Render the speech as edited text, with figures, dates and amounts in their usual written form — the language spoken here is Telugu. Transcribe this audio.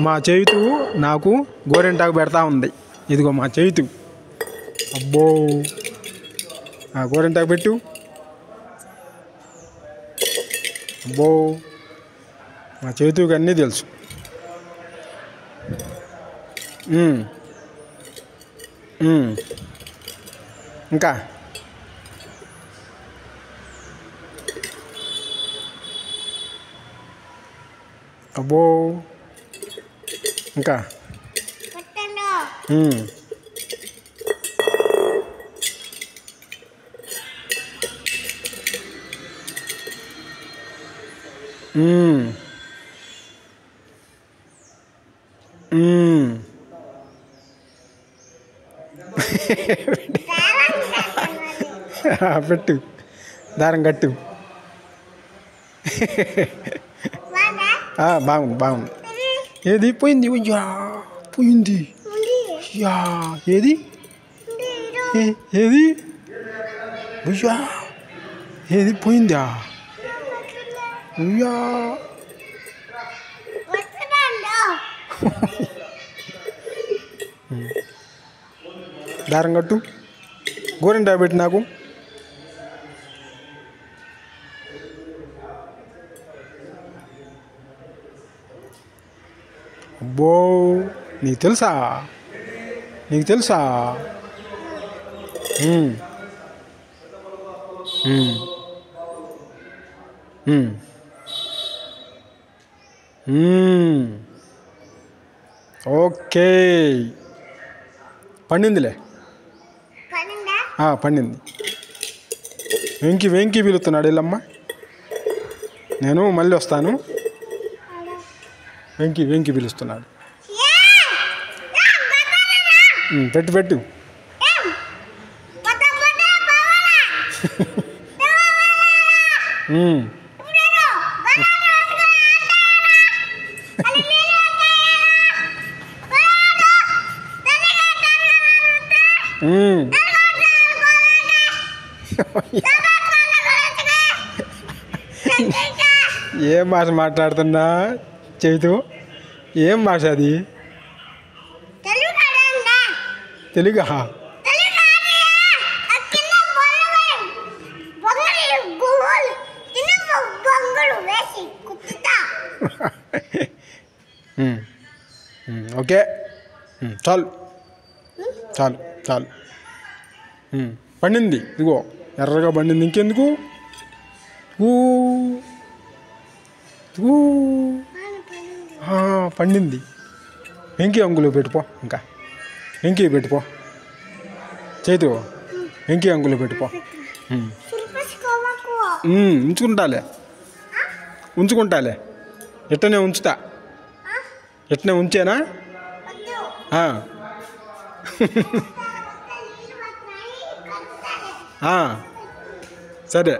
మా చేతు నాకు గోరెంటాకు పెడతా ఉంది. ఇదిగో మా చేతు. అబ్బో, గోరెంటాకు పెట్టు. అబ్బో, మా చేతుకి అన్నీ తెలుసు. ఇంకా అబ్బో, ఇంకా పెట్టు, దారం కట్టు. బాగుంది బాగుంది. ఏది పోయింది? పోయింది. ఏది ఏది ఏది పోయిందా? దారం కట్టు. గోరెంటా పెట్టి నాకు. అబ్బో, నీకు తెలుసా? నీకు తెలుసా? ఓకే, పండిందిలే. పండింది. వెంకి వెంకి పిలుస్తున్నాడు. వెళ్ళమ్మా, నేను మళ్ళీ వస్తాను. వెంకి వెంకి పిలుస్తున్నాడు. పెట్టు పెట్టు. ఏం భాష మాట్లాడుతున్నా చైతు? ఏం భాష అది? తెలుగా? ఓకే, చాలు చాలు చాలు. పండింది. ఇదిగో ఎర్రగా పండింది. ఇంకెందుకు? పండింది. వెంకి అంగులు పెట్టుపో. ఇంకా వెంకి పెట్టుపో. చేతు వెంకి అంగులు పెట్టుపో. ఉంచుకుంటాలే, ఉంచుకుంటాలే. ఎట్టనే ఉంచుతా. ఎట్టనే ఉంచేనా? సరే.